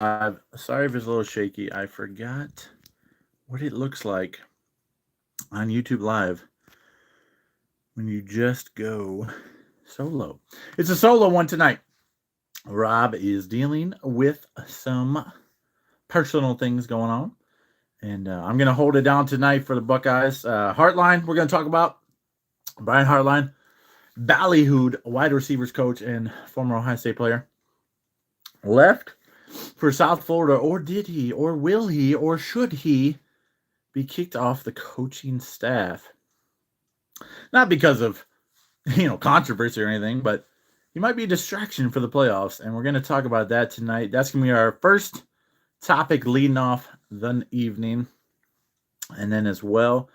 live. Sorry if it's a little shaky. I forgot what it looks like on YouTube Live when you just go solo. It's a solo one tonight. Rob is dealing with some personal things going on, and I'm going to hold it down tonight for the Buckeyes. Hartline, we're going to talk about Brian Hartline, ballyhooed wide receivers coach and former Ohio State player, left for South Florida, or did he, or will he, or should he be kicked off the coaching staff? Not because of controversy or anything, but he might be a distraction for the playoffs, and we're going to talk about that tonight. That's going to be our first topic leading off the evening, and then as well,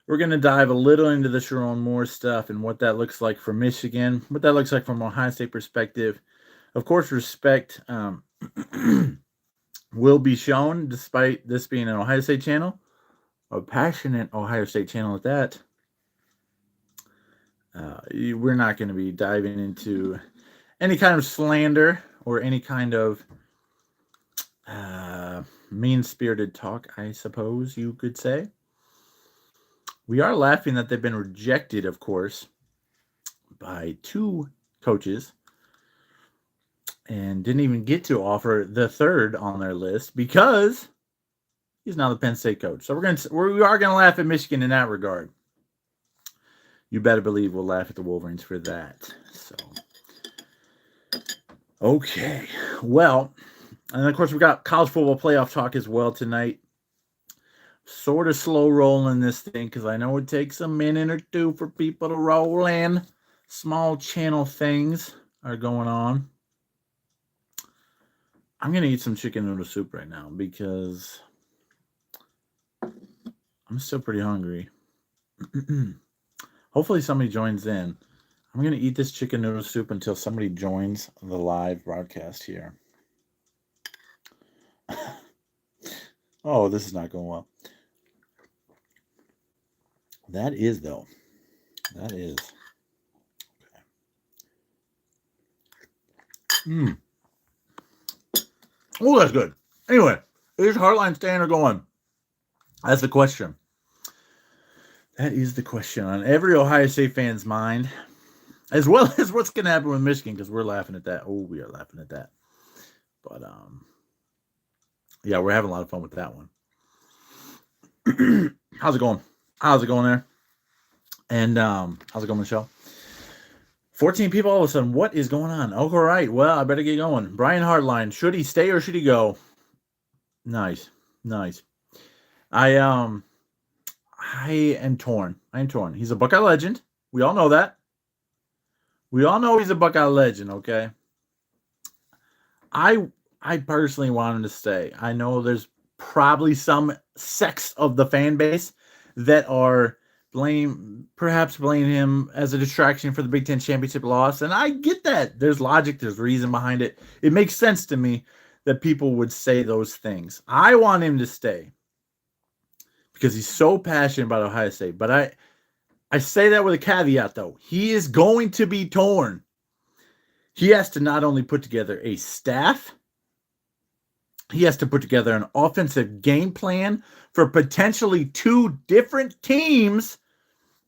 we're going to dive a little into the Sharon Moore stuff and what that looks like for Michigan, what that looks like from an Ohio State perspective. Of course, respect will be shown despite this being an Ohio State channel, a passionate Ohio State channel at that. We're not going to be diving into any kind of slander or any kind of mean-spirited talk, I suppose you could say. We are laughing that they've been rejected, of course, by 2 coaches and didn't even get to offer the third on their list because he's now the Penn State coach. So we are going to laugh at Michigan in that regard. You better believe we'll laugh at the Wolverines for that. So, okay. Well, and of course we got college football playoff talk as well tonight. Sort of slow rolling this thing because I know it takes a minute or two for people to roll in. Small channel things are going on. I'm going to eat some chicken noodle soup right now because I'm still pretty hungry. Hopefully somebody joins in. I'm going to eat this chicken noodle soup until somebody joins the live broadcast here. Oh, this is not going well. That is, though. That is. Okay. Oh, that's good. Anyway, is Hartline staying or going? That's the question. That is the question on every Ohio State fan's mind, as well as what's going to happen with Michigan, because we're laughing at that. Oh, we are laughing at that. But, yeah, we're having a lot of fun with that one. How's it going? How's it going there? And how's it going, Michelle? 14 people all of a sudden. What is going on? Oh, all right. Well, I better get going. Brian Hartline, should he stay or should he go? Nice. I am torn. He's a Buckeye legend. We all know that. We all know he's a Buckeye legend, okay? I personally want him to stay. I know there's probably some sects of the fan base that are perhaps blame him as a distraction for the Big Ten championship loss, and I get that. There's logic, there's reason behind it. It makes sense to me that people would say those things. I want him to stay because he's so passionate about Ohio State, but I say that with a caveat, though. He is going to be torn. He has to not only put together a staff, he has to put together an offensive game plan for potentially 2 different teams.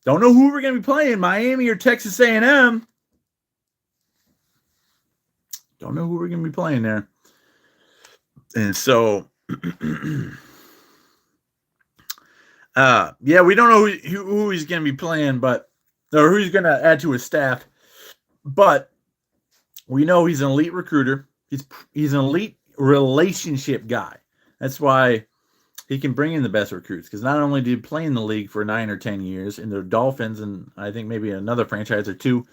Don't know who we're going to be playing, Miami or Texas A&M. Don't know who we're going to be playing there. And so, yeah, we don't know who he's going to be playing, or who he's going to add to his staff. But we know he's an elite recruiter. He's an elite relationship guy. That's why he can bring in the best recruits, because not only did he play in the league for 9 or 10 years in the Dolphins and I think maybe another franchise or 2,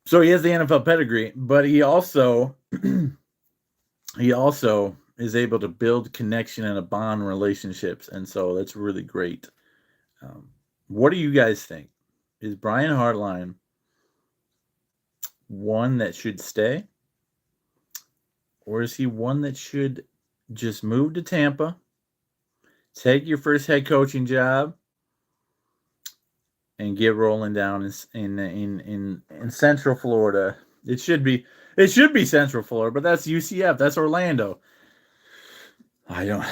so he has the NFL pedigree, but he also is able to build connection and a bond relationships, and so that's really great. What do you guys think? Is Brian Hartline one that should stay? Or is he one that should just move to Tampa, take your first head coaching job, and get rolling down in Central Florida It should be Central Florida, but that's UCF. That's Orlando. Yeah.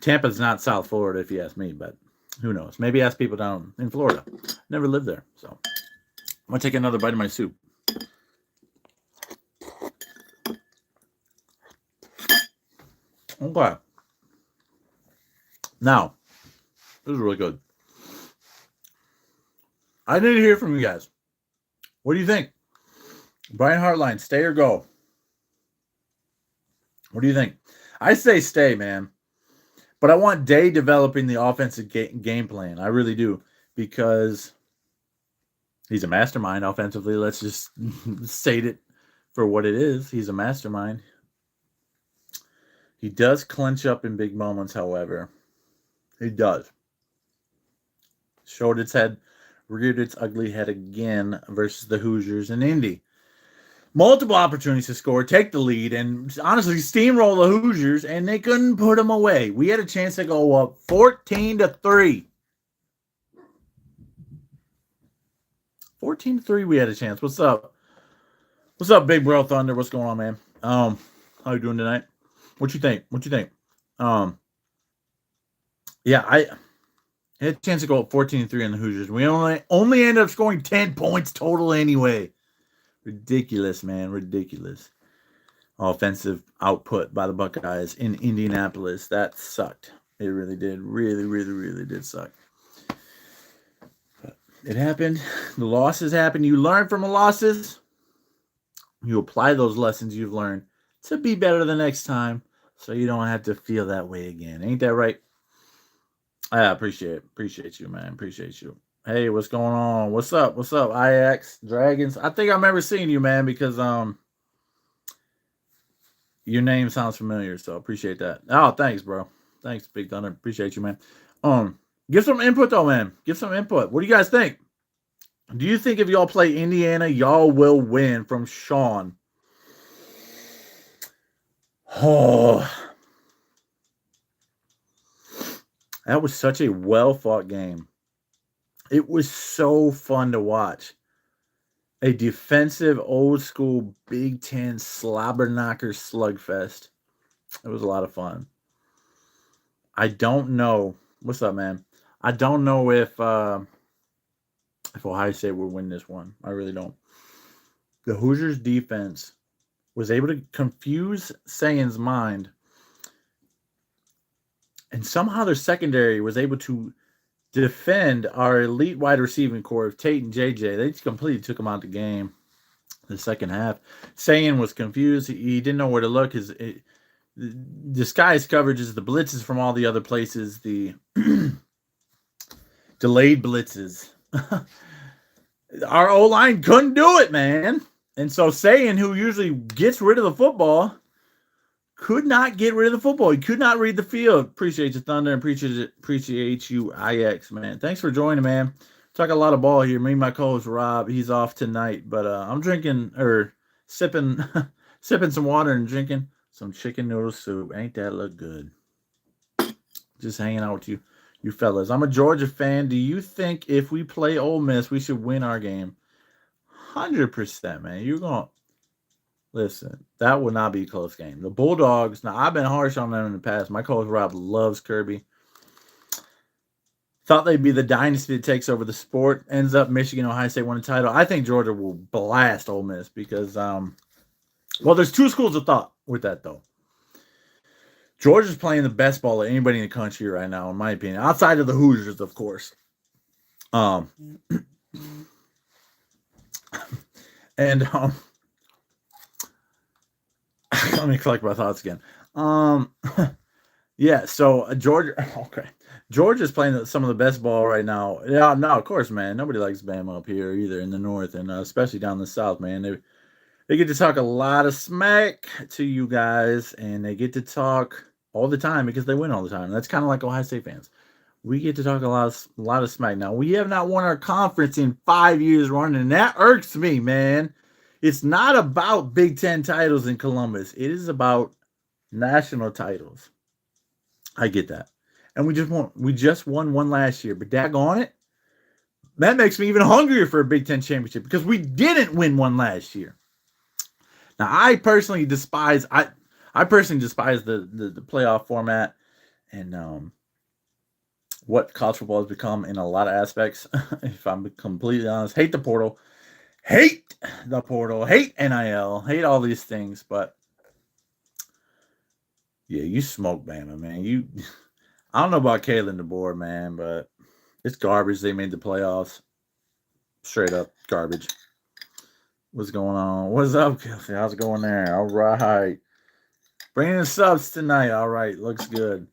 Tampa's not South Florida, if you ask me, but who knows? Maybe ask people down in Florida. Never lived there. So I'm going to take another bite of my soup. Okay. Now, this is really good. I need to hear from you guys. What do you think? Brian Hartline, stay or go? What do you think? I say stay, man. But I want Day developing the offensive game plan. I really do. Because he's a mastermind offensively. Let's just state it for what it is. He's a mastermind. He does clench up in big moments, however. He does. Showed its head, reared its ugly head again versus the Hoosiers in Indy. Multiple opportunities to score, take the lead, and honestly steamroll the Hoosiers, and they couldn't put them away. We had a chance to go up 14-3. 14-3, we had a chance. What's up? What's up, Big Bro Thunder? What's going on, man? How you doing tonight? What you think? Yeah, I had a chance to go up 14-3 on the Hoosiers. We only ended up scoring 10 points total anyway. Ridiculous, man. Ridiculous. Offensive output by the Buckeyes in Indianapolis. That sucked. It really did. Really did suck. But it happened. The losses happened. You learn from the losses. You apply those lessons you've learned to be better the next time so you don't have to feel that way again. Ain't that right? I appreciate it. Appreciate you, man. Appreciate you. Hey, what's going on? What's up? IX Dragons. I think I remember seeing you, man, because your name sounds familiar, so appreciate that. Oh, thanks, bro. Thanks, Big Thunder. Appreciate you, man. Give some input though, man. Give some input. What do you guys think? Do you think if y'all play Indiana, y'all will win? From Sean. Oh, that was such a well-fought game. It was so fun to watch. A defensive, old-school Big Ten slobber knocker slugfest. It was a lot of fun. I don't know. What's up, man? I don't know if Ohio State will win this one. I really don't. The Hoosiers' defense was able to confuse Sayan's mind, and somehow their secondary was able to defend our elite wide receiving core of Tate and JJ. They just completely took him out of the game the second half. Sayan was confused. He didn't know where to look. His disguised coverages, the blitzes from all the other places, the delayed blitzes. Our O-line couldn't do it, man. And so Sayan, who usually gets rid of the football, could not get rid of the football. He could not read the field. Appreciate you, Thunder, and appreciate you, IX, man. Thanks for joining, man. Talk a lot of ball here. Me and my co-host Rob, he's off tonight, but I'm drinking or sipping some water and drinking some chicken noodle soup. Ain't that look good? Just hanging out with you fellas. I'm a Georgia fan. Do you think if we play Ole Miss, we should win our game? 100%, man. You're going to listen. That would not be a close game. The Bulldogs, now I've been harsh on them in the past. My co-host Rob loves Kirby. Thought they'd be the dynasty that takes over the sport. Ends up Michigan, Ohio State won a title. I think Georgia will blast Ole Miss because, there's two schools of thought with that, though. Georgia's playing the best ball of anybody in the country right now, in my opinion. Outside of the Hoosiers, of course. And let me collect my thoughts again. Yeah, so Georgia. Okay, Georgia's playing some of the best ball right now. Yeah, no, of course, man. Nobody likes Bama up here either in the north, and especially down the south, man. They get to talk a lot of smack to you guys, and they get to talk all the time because they win all the time. That's kind of like Ohio State fans. We get to talk a lot of smack. Now, we have not won our conference in 5 years running, and that irks me, man. It's not about Big Ten titles in Columbus. It is about national titles. I get that. And we just won one last year, but daggone it, that makes me even hungrier for a Big Ten championship because we didn't win one last year. Now, I personally despise the playoff format and what college football has become in a lot of aspects. If I'm completely honest, hate the portal, hate hate NIL, hate all these things. But yeah, you smoke Bama, man. I don't know about Kalen DeBoer, man, but it's garbage. They made the playoffs. Straight up garbage. What's going on? What's up, Kelsey? How's it going there? All right. Bringing the subs tonight. All right. Looks good.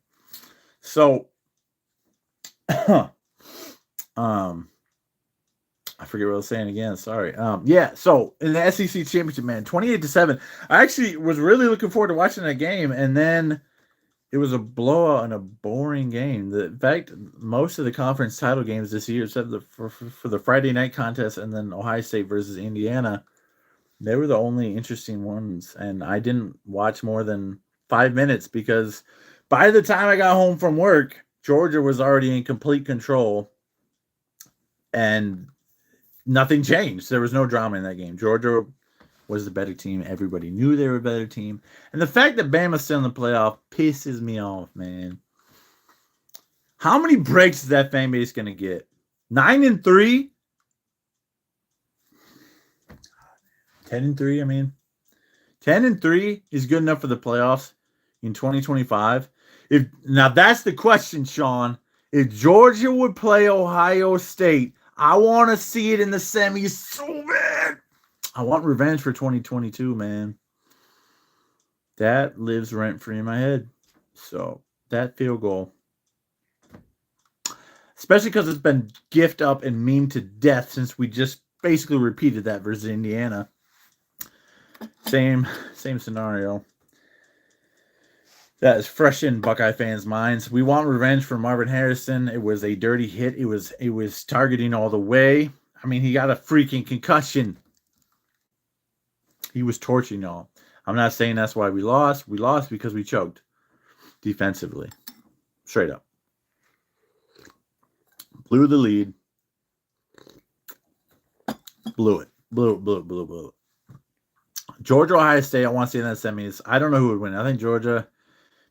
So, I forget what I was saying again. Sorry. Yeah. So in the SEC championship, man, 28-7. I actually was really looking forward to watching that game, and then it was a blowout and a boring game. In fact, most of the conference title games this year, except for the Friday night contest and then Ohio State versus Indiana, they were the only interesting ones. And I didn't watch more than 5 minutes because by the time I got home from work, Georgia was already in complete control, and nothing changed. There was no drama in that game. Georgia was the better team. Everybody knew they were a better team. And the fact that Bama's still in the playoff pisses me off, man. How many breaks is that fan base going to get? 9-3? 10-3, I mean. 10-3 is good enough for the playoffs in 2025. Now, that's the question, Sean. If Georgia would play Ohio State, I want to see it in the semis so bad. I want revenge for 2022, man. That lives rent-free in my head. So, that field goal. Especially because it's been gift up and meme to death since we just basically repeated that versus Indiana. Same scenario. That is fresh in Buckeye fans' minds. We want revenge for Marvin Harrison. It was a dirty hit. It was targeting all the way. I mean, he got a freaking concussion. He was torching y'all. I'm not saying that's why we lost. We lost because we choked defensively. Straight up. Blew the lead. Blew it. Blew it. Georgia, Ohio State, I want to see in that semis. I don't know who would win. I think Georgia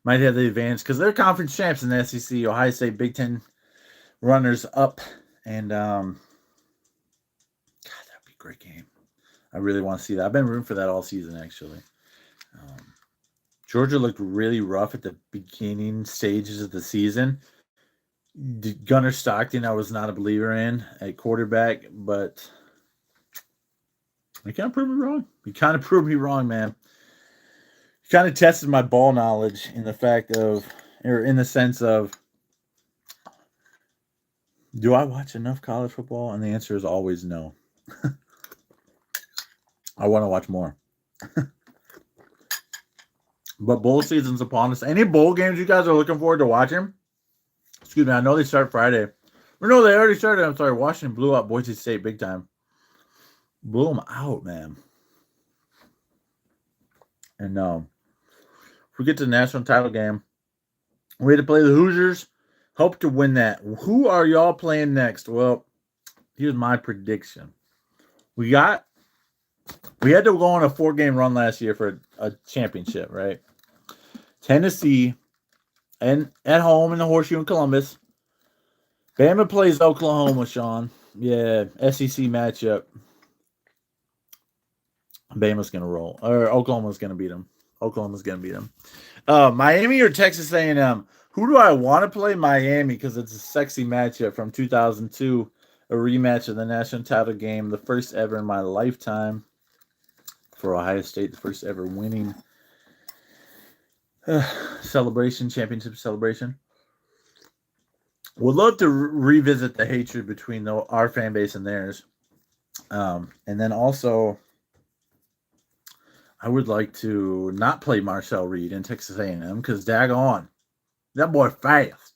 might have the advantage because they're conference champs in the SEC. Ohio State, Big Ten runners up. And, God, that'd be a great game. I really want to see that. I've been rooting for that all season, actually. Georgia looked really rough at the beginning stages of the season. Gunnar Stockton, I was not a believer in at quarterback, but he kind of proved me wrong. He kind of proved me wrong, man. He kind of tested my ball knowledge in the sense of, do I watch enough college football? And the answer is always no. I want to watch more. But bowl season's upon us. Any bowl games you guys are looking forward to watching? Excuse me, I know they start Friday. Or no, they already started. I'm sorry. Washington blew out Boise State big time. Blew them out, man. And if we get to the national title game, we had to play the Hoosiers. Hope to win that. Who are y'all playing next? Well, here's my prediction. We had to go on a 4-game run last year for a championship, right? Tennessee, and at home in the Horseshoe in Columbus. Bama plays Oklahoma, Sean. Yeah, SEC matchup. Bama's going to roll. Or Oklahoma's going to beat them. Miami or Texas A&M? Who do I want to play? Miami, because it's a sexy matchup from 2002. A rematch of the national title game. The first ever in my lifetime. For Ohio State, the first ever winning championship celebration. Would love to revisit the hatred between our fan base and theirs. And then also, I would like to not play Marcel Reed in Texas A&M because daggone, that boy fast.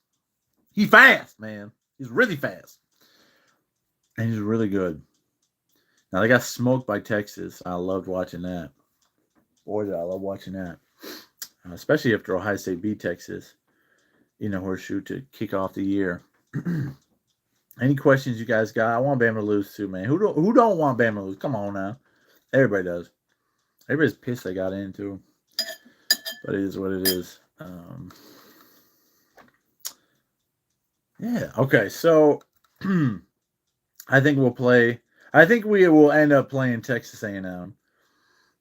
He's fast, man. He's really fast. And he's really good. Now, they got smoked by Texas. I loved watching that. Boy, did I love watching that. Especially after Ohio State beat Texas in the Horseshoe to kick off the year. Any questions you guys got? I want Bama to lose too, man. Who don't want Bama to lose? Come on now. Everybody does. Everybody's pissed they got in too, but it is what it is. Yeah. Okay. So I think we'll play. I think we will end up playing Texas A&M.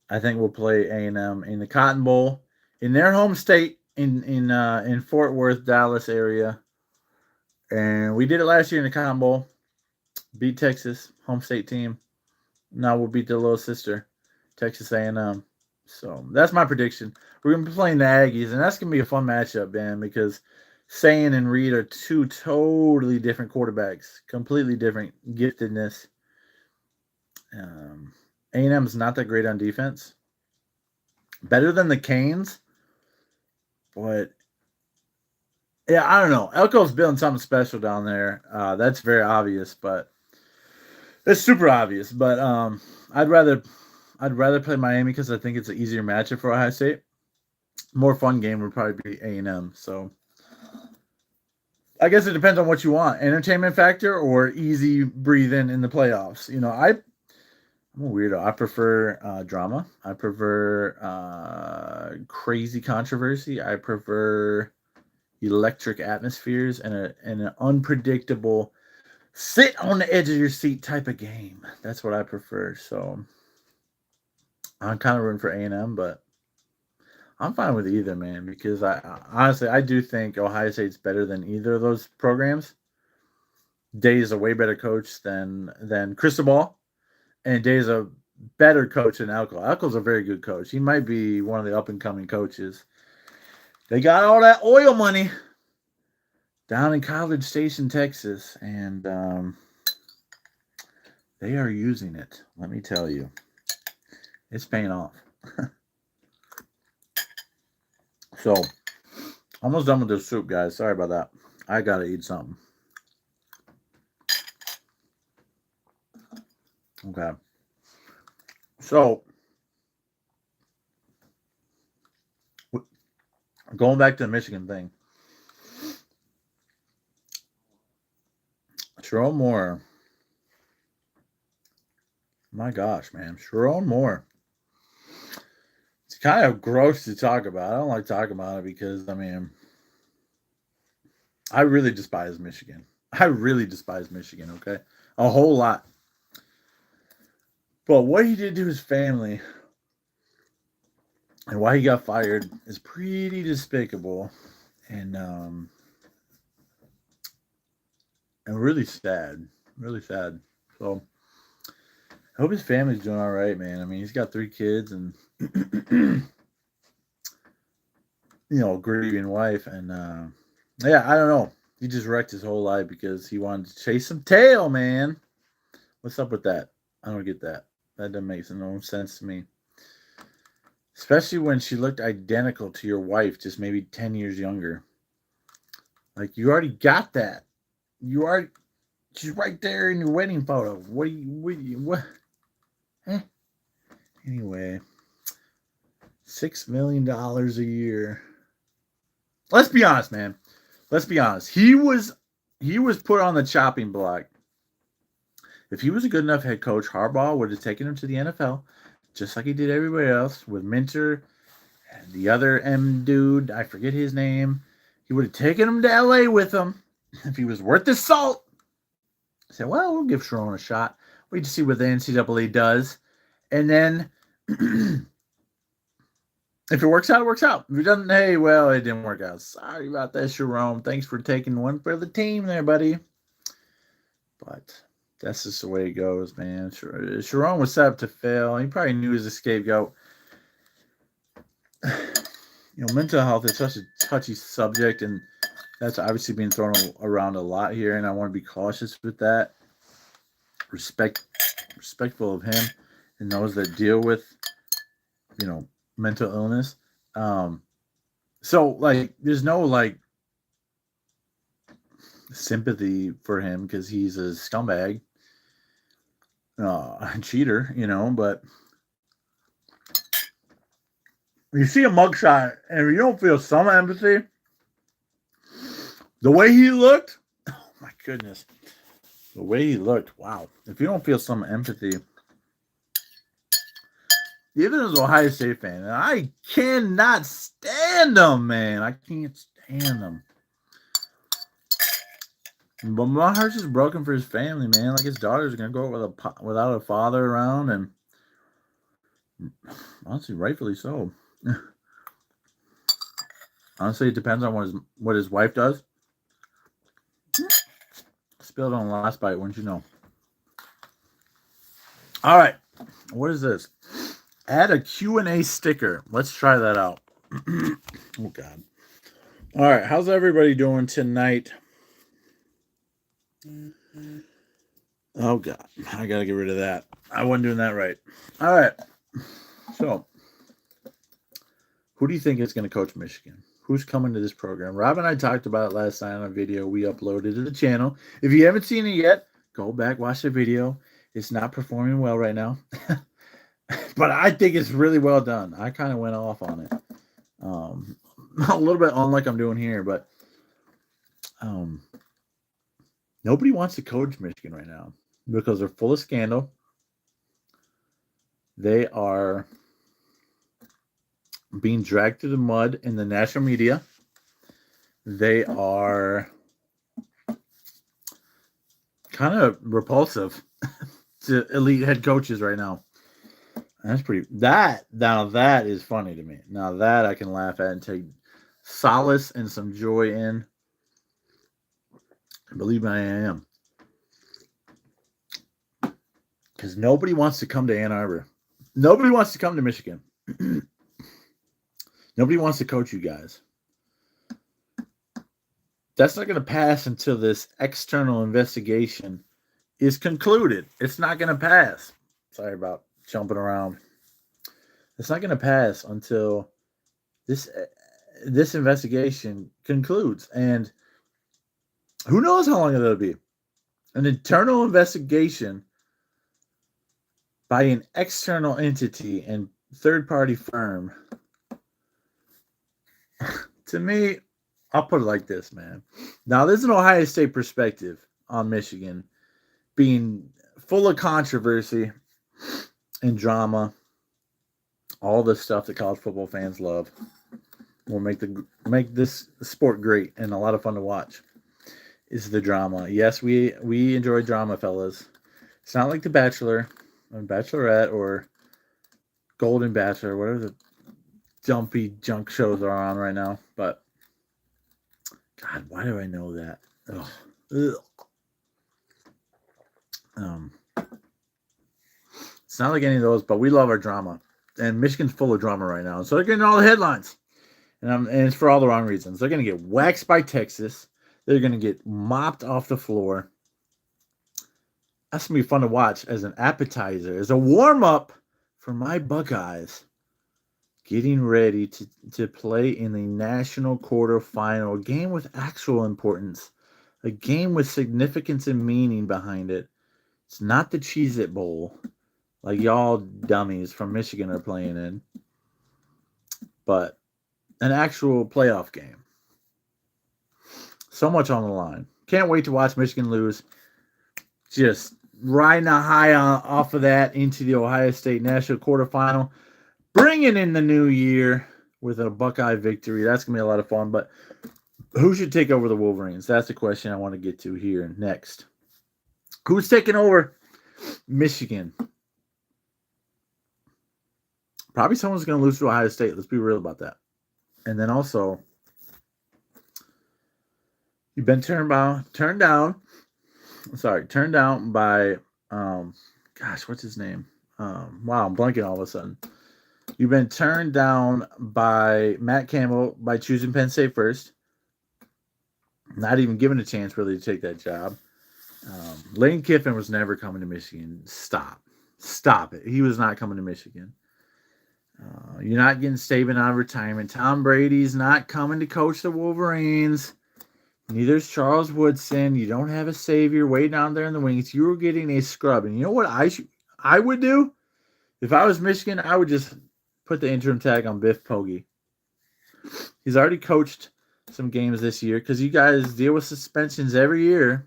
I think we'll play A&M in the Cotton Bowl in their home state in Fort Worth, Dallas area. And we did it last year in the Cotton Bowl. Beat Texas, home state team. Now we'll beat their little sister, Texas A&M. So that's my prediction. We're gonna be playing the Aggies, and that's gonna be a fun matchup, man, because Sayin and Reed are two totally different quarterbacks, completely different giftedness. A&M is not that great on defense. Better than the Canes, but yeah, I don't know. Elko's building something special down there. That's very obvious, but it's super obvious. But I'd rather play Miami because I think it's an easier matchup for Ohio State. More fun game would probably be A&M. So I guess it depends on what you want: entertainment factor or easy breathing in the playoffs. You know, I'm a weirdo. I prefer drama. I prefer crazy controversy. I prefer electric atmospheres and an unpredictable sit on the edge of your seat type of game. That's what I prefer. So I'm kind of rooting for A&M, but I'm fine with either, man, because I honestly I do think Ohio State's better than either of those programs. Day is a way better coach than Cristobal, and Day is a better coach than Elko. Elko's a very good coach. He might be one of the up and coming coaches. They got all that oil money down in College Station, Texas, and they are using it. Let me tell you, it's paying off. So, almost done with this soup, guys. Sorry about that. I gotta eat something. Okay. So, going back to the Michigan thing. Sharon Moore. My gosh, man. Sharon Moore. It's kind of gross to talk about. I don't like talking about it because, I mean, I really despise Michigan. I really despise Michigan, okay? A whole lot. But what he did to his family and why he got fired is pretty despicable and really sad. Really sad. So I hope his family's doing all right, man. I mean, he's got 3 kids and a grieving wife, and yeah, I don't know. He just wrecked his whole life because he wanted to chase some tail, man. What's up with that? I don't get that. That doesn't make no sense to me. Especially when she looked identical to your wife, just maybe 10 years younger. Like, you already got that. She's right there in your wedding photo. What? Eh? Anyway, $6 million a year. Let's be honest, man. Let's be honest. He was put on the chopping block. If he was a good enough head coach, Harbaugh would have taken him to the NFL, just like he did everybody else with Minter and the other M dude. I forget his name. He would have taken him to LA with him if he was worth his salt. I said, well, we'll give Sharon a shot. Wait to see what the NCAA does. And then if it works out, it works out. If it doesn't, hey, well, it didn't work out. Sorry about that, Sharon. Thanks for taking one for the team there, buddy. But that's just the way it goes, man. Sharon was set up to fail. He probably knew he was a scapegoat. Mental health is such a touchy subject, and that's obviously being thrown around a lot here, and I want to be cautious with that. Respectful of him and those that deal with, mental illness. So, like, there's no, like, sympathy for him because he's a scumbag, a cheater, but you see a mugshot and you don't feel some empathy, the way he looked, oh my goodness, the way he looked, wow. If you don't feel some empathy, even as an Ohio State fan, and I cannot stand them, man. I can't stand them. But my heart's just broken for his family, man. Like his daughter's gonna go out without a father around, and honestly, rightfully so. Honestly, it depends on what his wife does. Spilled on the last bite, wouldn't you know? All right, what is this? Add a Q&A sticker. Let's try that out. Oh, God. All right, how's everybody doing tonight? Oh, God. I got to get rid of that. I wasn't doing that right. All right. So, who do you think is going to coach Michigan? Who's coming to this program? Rob and I talked about it last night on a video we uploaded to the channel. If you haven't seen it yet, go back, watch the video. It's not performing well right now. But I think it's really well done. I kind of went off on it. A little bit unlike I'm doing here, but nobody wants to coach Michigan right now because they're full of scandal. They are being dragged through the mud in the national media. They are kind of repulsive to elite head coaches right now. That's pretty. That is funny to me. Now that I can laugh at and take solace and some joy in. Believe me, I am. Because nobody wants to come to Ann Arbor. Nobody wants to come to Michigan. Nobody wants to coach you guys. That's not going to pass until this external investigation is concluded. It's not going to pass. Sorry about jumping around. It's not going to pass until this investigation concludes. And who knows how long it'll be. An internal investigation by an external entity and third-party firm. To me, I'll put it like this, man. Now, there's an Ohio State perspective on Michigan being full of controversy and drama. All the stuff that college football fans love will make this sport great and a lot of fun to watch. Is the drama. Yes, we enjoy drama, fellas. It's not like The Bachelor or Bachelorette or Golden Bachelor, whatever the dumpy junk shows are on right now. But God, why do I know that? Ugh. It's not like any of those, but we love our drama. And Michigan's full of drama right now. So they're getting all the headlines. And it's for all the wrong reasons. They're going to get waxed by Texas. They're going to get mopped off the floor. That's going to be fun to watch as an appetizer, as a warm-up for my Buckeyes getting ready to play in the national quarterfinal, a game with actual importance, a game with significance and meaning behind it. It's not the Cheez-It Bowl like y'all dummies from Michigan are playing in, but an actual playoff game. So much on the line. Can't wait to watch Michigan lose. Just riding a high off of that into the Ohio State national quarterfinal. Bringing in the new year with a Buckeye victory. That's going to be a lot of fun. But who should take over the Wolverines? That's the question I want to get to here next. Who's taking over Michigan? Probably someone's going to lose to Ohio State. Let's be real about that. And then also, you've been turned down by, what's his name? Wow, I'm blanking all of a sudden. You've been turned down by Matt Campbell by choosing Penn State first. Not even given a chance really to take that job. Lane Kiffin was never coming to Michigan. Stop it. He was not coming to Michigan. You're not getting Saban out of retirement. Tom Brady's not coming to coach the Wolverines. Neither is Charles Woodson. You don't have a savior waiting out there in the wings. You were getting a scrub. And you know what I would do? If I was Michigan, I would just put the interim tag on Biff Poggi. He's already coached some games this year because you guys deal with suspensions every year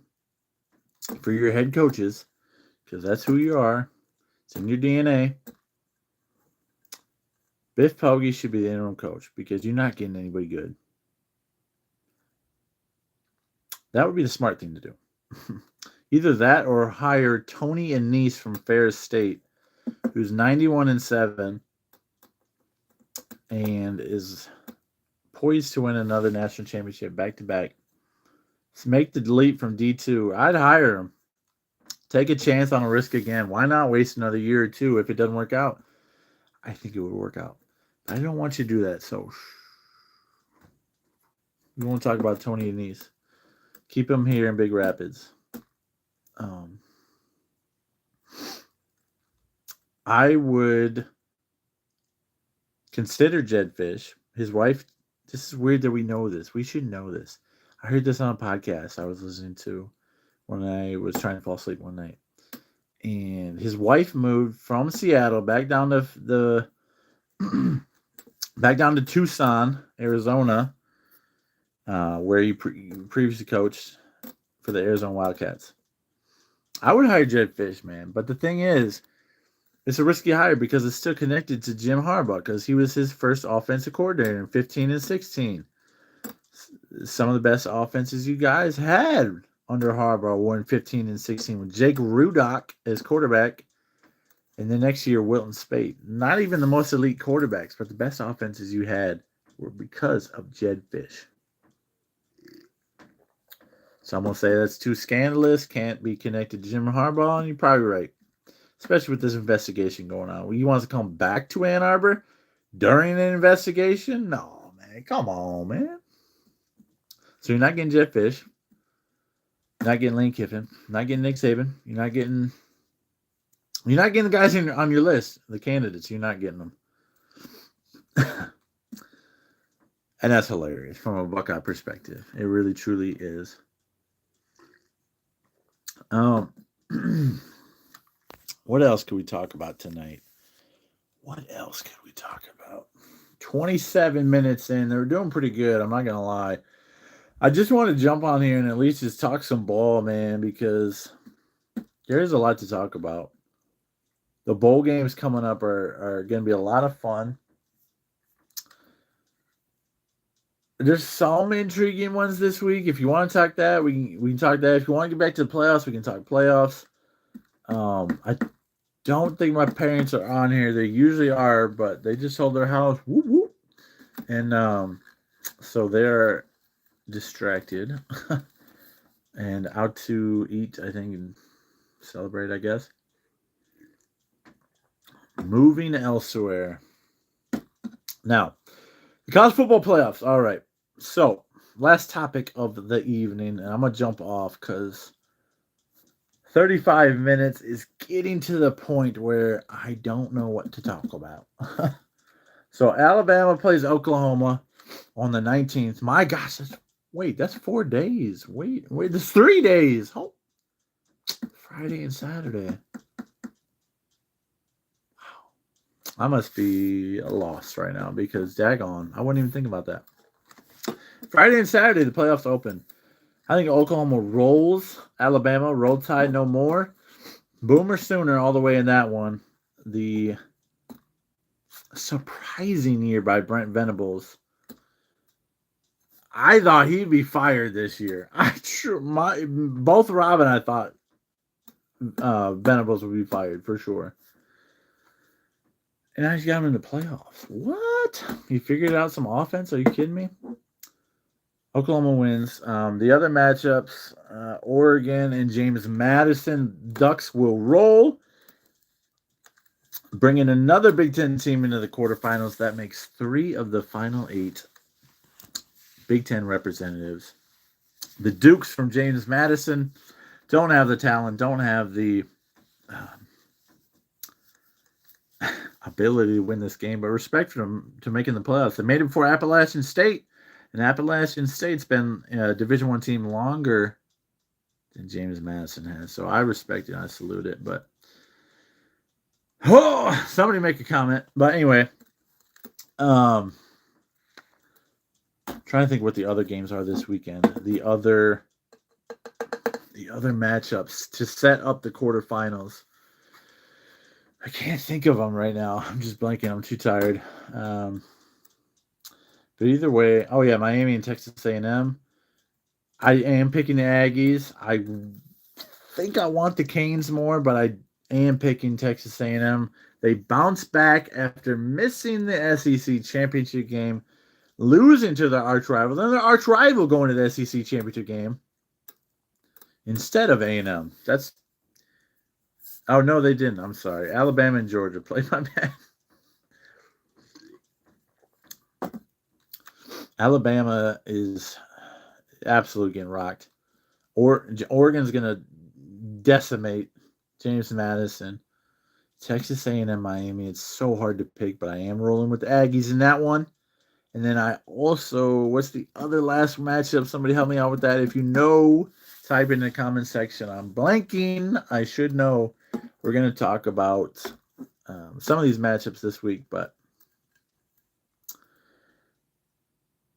for your head coaches because that's who you are. It's in your DNA. Biff Poggi should be the interim coach because you're not getting anybody good. That would be the smart thing to do. Either that or hire Tony Annese from Ferris State, who's 91-7 and is poised to win another national championship back-to-back. So make the leap from D2. I'd hire him. Take a chance on a risk again. Why not waste another year or two if it doesn't work out? I think it would work out. I don't want you to do that, so we won't talk about Tony Annese. Keep him here in Big Rapids. I would consider Jed Fish. His wife, this is weird that we know this. We should know this. I heard this on a podcast I was listening to when I was trying to fall asleep one night. And his wife moved from Seattle back down to Tucson, Arizona, where he previously coached for the Arizona Wildcats. I would hire Jed Fish, man. But the thing is, it's a risky hire because it's still connected to Jim Harbaugh because he was his first offensive coordinator in 15 and 16. Some of the best offenses you guys had under Harbaugh were in 15 and 16 with Jake Rudock as quarterback. And the next year, Wilton Spate. Not even the most elite quarterbacks, but the best offenses you had were because of Jed Fish. Some will say that's too scandalous, can't be connected to Jim Harbaugh, and you're probably right. Especially with this investigation going on. He wants to come back to Ann Arbor during an investigation? No, man. Come on, man. So you're not getting Jed Fish. You're not getting Lane Kiffin. You're not getting Nick Saban. You're not getting the guys on your list, the candidates. You're not getting them. And that's hilarious from a Buckeye perspective. It really, truly is. What else could we talk about tonight? 27 minutes in. They're doing pretty good. I'm not going to lie. I just want to jump on here and at least just talk some ball, man, because there's a lot to talk about. The bowl games coming up are going to be a lot of fun. There's some intriguing ones this week. If you want to talk that, we can talk that. If you want to get back to the playoffs, we can talk playoffs. I don't think my parents are on here. They usually are, but they just sold their house. Whoop, whoop. And so they're distracted and out to eat, I think, and celebrate, I guess. Moving elsewhere. Now, the college football playoffs. All right. So, last topic of the evening, and I'm going to jump off because 35 minutes is getting to the point where I don't know what to talk about. So, Alabama plays Oklahoma on the 19th. My gosh, that's 4 days. Wait, there's 3 days. Oh, Friday and Saturday. Wow. I must be lost right now because daggone, I wouldn't even think about that. Friday and Saturday, the playoffs open. I think Oklahoma rolls. Alabama, roll tide no more. Boomer Sooner all the way in that one. The surprising year by Brent Venables. I thought he'd be fired this year. Both Rob and I thought Venables would be fired for sure. And I just got him in the playoffs. What? He figured out some offense? Are you kidding me? Oklahoma wins. The other matchups, Oregon and James Madison. Ducks will roll. Bringing another Big Ten team into the quarterfinals. That makes 3 of the final 8 Big Ten representatives. The Dukes from James Madison don't have the talent, don't have the ability to win this game, but respect for them to making the playoffs. They made it before Appalachian State, and Appalachian State's been a Division I team longer than James Madison has. So I respect it, I salute it. But somebody make a comment. But anyway, trying to think what the other games are this weekend. The other matchups to set up the quarterfinals. I can't think of them right now. I'm just blanking. I'm too tired. But either way, oh yeah, Miami and Texas A&M. I am picking the Aggies. I think I want the Canes more, but I am picking Texas A&M. They bounced back after missing the SEC championship game, losing to their arch rival. Then their arch rival going to the SEC championship game instead of A&M. That's oh no, they didn't. I'm sorry. Alabama and Georgia played my bad. Alabama is absolutely getting rocked. Oregon's gonna decimate James Madison. Texas A&M, Miami. It's so hard to pick, but I am rolling with the Aggies in that one. And then I also, what's the other last matchup? Somebody help me out with that. If you know, type in the comment section. I'm blanking. I should know. We're going to talk about some of these matchups this week, but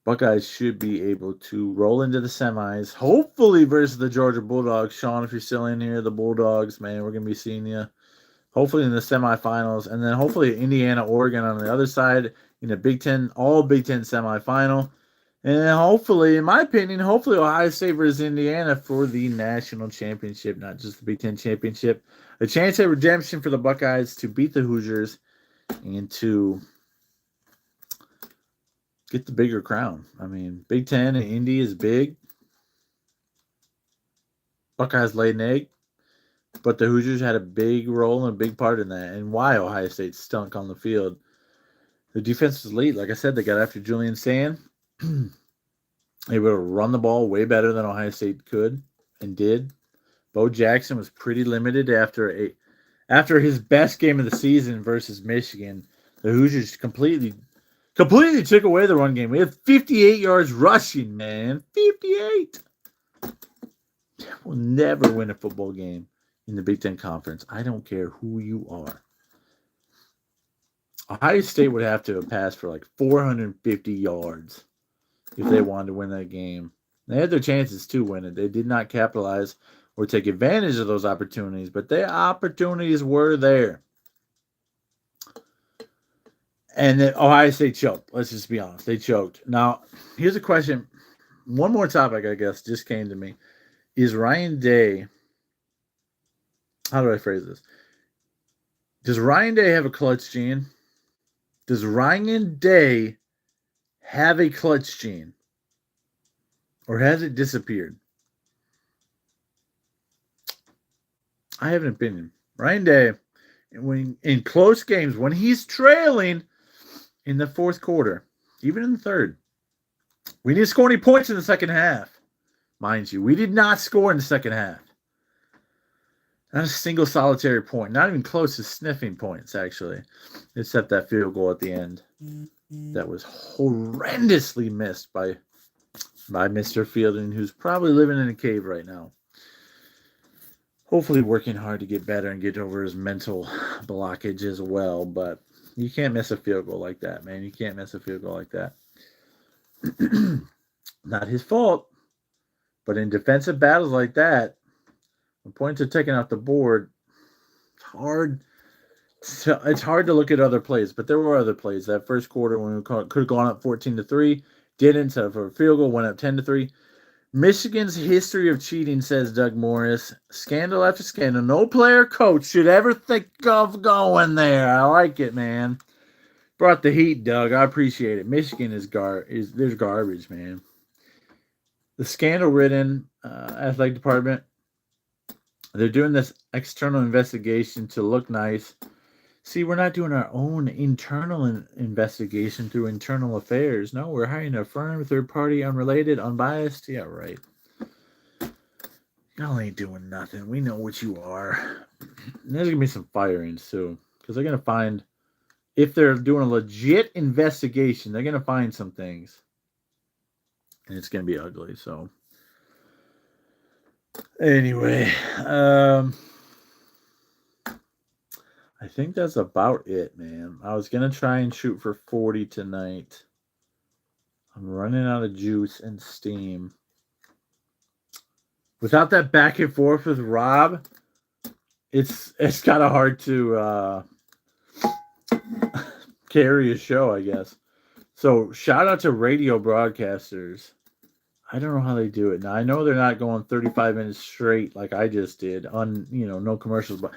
Buckeyes should be able to roll into the semis, hopefully versus the Georgia Bulldogs. Sean, if you're still in here, the Bulldogs, man, we're going to be seeing you hopefully in the semifinals, and then hopefully Indiana, Oregon on the other side in the Big Ten, all Big Ten semifinal. And then hopefully, in my opinion, hopefully Ohio State versus Indiana for the national championship, not just the Big Ten championship. A chance at redemption for the Buckeyes to beat the Hoosiers and to get the bigger crown. I mean, Big Ten and Indy is big. Buckeyes laid an egg. But the Hoosiers had a big role and a big part in that, and why Ohio State stunk on the field. The defense was elite. Like I said, they got after Julian Sand. They would run the ball way better than Ohio State could and did. Bo Jackson was pretty limited after his best game of the season versus Michigan. The Hoosiers completely took away the run game. We had 58 yards rushing, man. 58. We'll never win a football game in the Big Ten Conference. I don't care who you are. Ohio State would have to have passed for like 450 yards if they wanted to win that game. They had their chances to win it. They did not capitalize or take advantage of those opportunities, but the opportunities were there. And then Ohio State choked. Let's just be honest. They choked. Now, here's a question. One more topic, I guess, just came to me. Is Ryan Day... How do I phrase this? Does Ryan Day have a clutch gene? Does Ryan Day have a clutch gene? Or has it disappeared? I have an opinion. Ryan Day, when in close games, when he's trailing in the fourth quarter, even in the third, we didn't score any points in the second half. Mind you, we did not score in the second half. Not a single solitary point. Not even close to sniffing points, actually. Except that field goal at the end. That was horrendously missed by Mr. Fielding, who's probably living in a cave right now. Hopefully working hard to get better and get over his mental blockage as well. But you can't miss a field goal like that, man. You can't miss a field goal like that. Not his fault. But in defensive battles like that, when points are taken off the board, it's hard to look at other plays, but there were other plays. That first quarter when we could have gone up 14-3, didn't. So for a field goal, went up 10-3. Michigan's history of cheating, says Doug Morris. Scandal after scandal. No player coach should ever think of going there. I like it, man. Brought the heat, Doug. I appreciate it. Michigan there's garbage, man. The scandal-ridden athletic department. They're doing this external investigation to look nice. See, we're not doing our own internal investigation through internal affairs. No, we're hiring a firm, third party, unrelated, unbiased. Yeah, right. Y'all ain't doing nothing. We know what you are. And there's going to be some firings, too. Because they're going to find, if they're doing a legit investigation, they're going to find some things. And it's going to be ugly, so... Anyway, I think that's about it, man. I was going to try and shoot for 40 tonight. I'm running out of juice and steam. Without that back and forth with Rob, it's kind of hard to carry a show, I guess. So shout out to radio broadcasters. I don't know how they do it. Now I know they're not going 35 minutes straight like I just did on, no commercials, but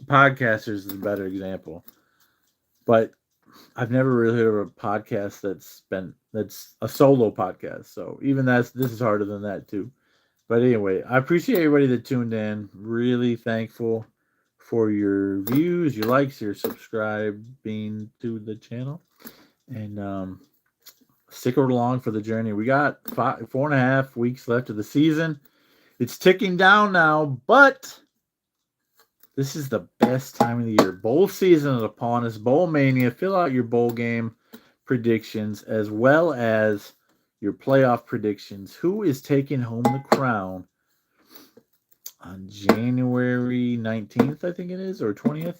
podcasters is a better example. But I've never really heard of a podcast that's a solo podcast. So even this is harder than that too. But anyway, I appreciate everybody that tuned in. Really thankful for your views, your likes, your subscribing to the channel. And stick along for the journey. We got 4.5 weeks left of the season. It's ticking down now, but this is the best time of the year. Bowl season is upon us. Bowl mania. Fill out your bowl game predictions as well as your playoff predictions. Who is taking home the crown on January 19th, I think it is, or 20th,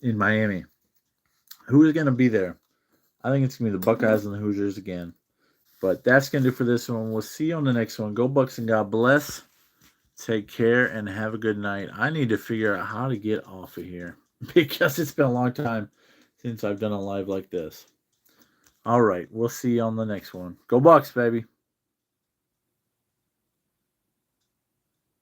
in Miami? Who is going to be there? I think it's going to be the Buckeyes and the Hoosiers again. But that's going to do for this one. We'll see you on the next one. Go Bucks and God bless. Take care and have a good night. I need to figure out how to get off of here because it's been a long time since I've done a live like this. All right. We'll see you on the next one. Go Bucks, baby.